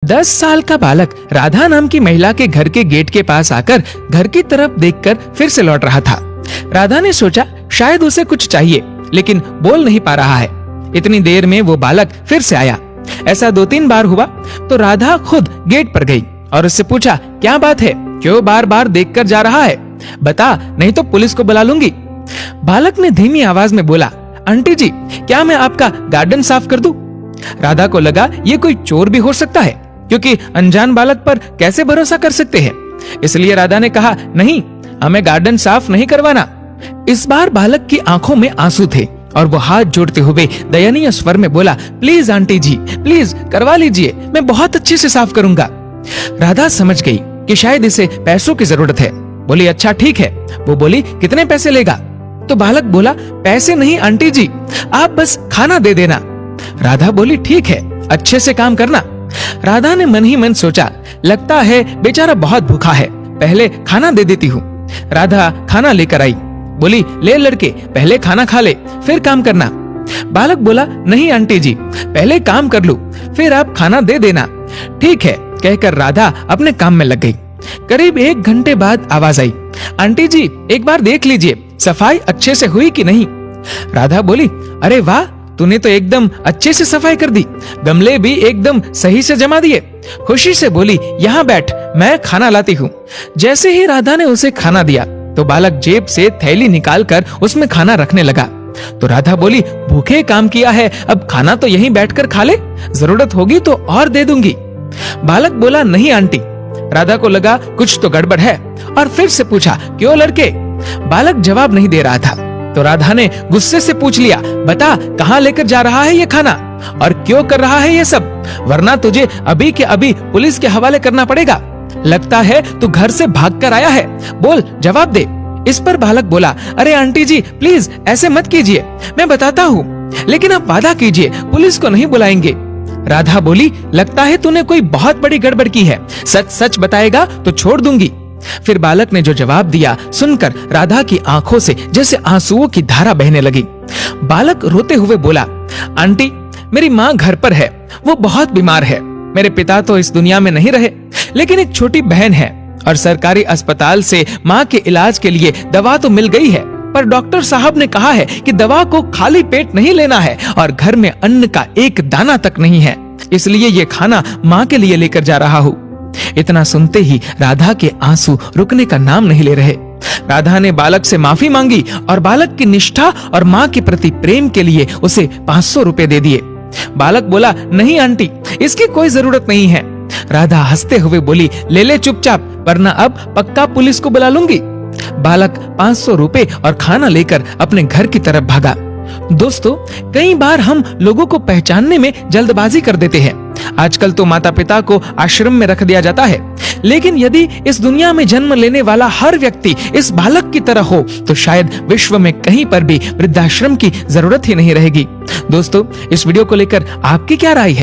10 साल का बालक राधा नाम की महिला के घर के गेट के पास आकर घर की तरफ देखकर फिर से लौट रहा था। राधा ने सोचा शायद उसे कुछ चाहिए, लेकिन बोल नहीं पा रहा है। इतनी देर में वो बालक फिर से आया। ऐसा 2-3 बार हुआ तो राधा खुद गेट पर गई और उससे पूछा, क्या बात है, क्यों बार बार देख कर जा रहा है, बता नहीं तो पुलिस को बुला लूंगी। बालक ने धीमी आवाज में बोला, आंटी जी क्या मैं आपका गार्डन साफ कर दूं? राधा को लगा ये कोई चोर भी हो सकता है, क्योंकि अनजान बालक पर कैसे भरोसा कर सकते हैं। इसलिए राधा ने कहा, नहीं हमें गार्डन साफ नहीं करवाना। इस बार बालक की आंखों में आंसू थे और वो हाथ जोड़ते हुए दयनीय स्वर में बोला, प्लीज आंटी जी प्लीज करवा लीजिए, मैं बहुत अच्छे से साफ करूंगा। राधा समझ गई कि शायद इसे पैसों की जरूरत है। बोली, अच्छा ठीक है। वो बोली, कितने पैसे लेगा? तो बालक बोला, पैसे नहीं आंटी जी, आप बस खाना दे देना। राधा बोली, ठीक है, अच्छे से काम करना। राधा ने मन ही मन सोचा, लगता है बेचारा बहुत भूखा है, पहले खाना दे देती हूँ। राधा खाना लेकर आई। बोली, ले लड़के पहले खाना खा ले फिर काम करना। बालक बोला, नहीं आंटी जी पहले काम कर लूं फिर आप खाना दे देना। ठीक है कहकर राधा अपने काम में लग गई। करीब 1 घंटे बाद आवाज आई, आंटी जी एक बार देख लीजिए सफाई अच्छे से हुई कि नहीं। राधा बोली, अरे वाह तूने तो एकदम अच्छे से सफाई कर दी, गमले भी एकदम सही से जमा दिए। खुशी से बोली, यहाँ बैठ मैं खाना लाती हूँ। जैसे ही राधा ने उसे खाना दिया तो बालक जेब से थैली निकालकर उसमें खाना रखने लगा। तो राधा बोली, भूखे काम किया है, अब खाना तो यहीं बैठकर खा ले, जरूरत होगी तो और दे दूंगी। बालक बोला, नहीं आंटी। राधा को लगा कुछ तो गड़बड़ है और फिर से पूछा, क्यों लड़के? बालक जवाब नहीं दे रहा था। तो राधा ने गुस्से से पूछ लिया, बता कहाँ लेकर जा रहा है ये खाना और क्यों कर रहा है ये सब, वरना तुझे अभी के अभी पुलिस के हवाले करना पड़ेगा। लगता है तू घर से भागकर आया है, बोल जवाब दे। इस पर बालक बोला, अरे आंटी जी प्लीज ऐसे मत कीजिए, मैं बताता हूँ, लेकिन आप वादा कीजिए पुलिस को नहीं बुलाएंगे। राधा बोली, लगता है तूने कोई बहुत बड़ी गड़बड़ की है, सच सच बताएगा तो छोड़ दूंगी। फिर बालक ने जो जवाब दिया सुनकर राधा की आंखों से जैसे आंसुओं की धारा बहने लगी। बालक रोते हुए बोला, आंटी मेरी माँ घर पर है, वो बहुत बीमार है, मेरे पिता तो इस दुनिया में नहीं रहे, लेकिन एक छोटी बहन है और सरकारी अस्पताल से माँ के इलाज के लिए दवा तो मिल गई है, पर डॉक्टर साहब ने कहा है कि दवा को खाली पेट नहीं लेना है और घर में अन्न का एक दाना तक नहीं है, इसलिए ये खाना माँ के लिए लेकर जा रहा हूँ। इतना सुनते ही राधा के आंसू रुकने का नाम नहीं ले रहे। राधा ने बालक से माफी मांगी और बालक की निष्ठा और माँ के प्रति प्रेम के लिए उसे 500 रुपए दे दिए। बालक बोला, नहीं आंटी इसकी कोई जरूरत नहीं है। राधा हंसते हुए बोली, ले ले चुपचाप, वरना अब पक्का पुलिस को बुला लूंगी। बालक 500 रुपए और खाना लेकर अपने घर की तरफ भागा। दोस्तों, कई बार हम लोगों को पहचानने में जल्दबाजी कर देते हैं। आजकल तो माता पिता को आश्रम में रख दिया जाता है, लेकिन यदि इस दुनिया में जन्म लेने वाला हर व्यक्ति इस बालक की तरह हो तो शायद विश्व में कहीं पर भी वृद्धाश्रम की जरूरत ही नहीं रहेगी। दोस्तों, इस वीडियो को लेकर आपकी क्या राय है?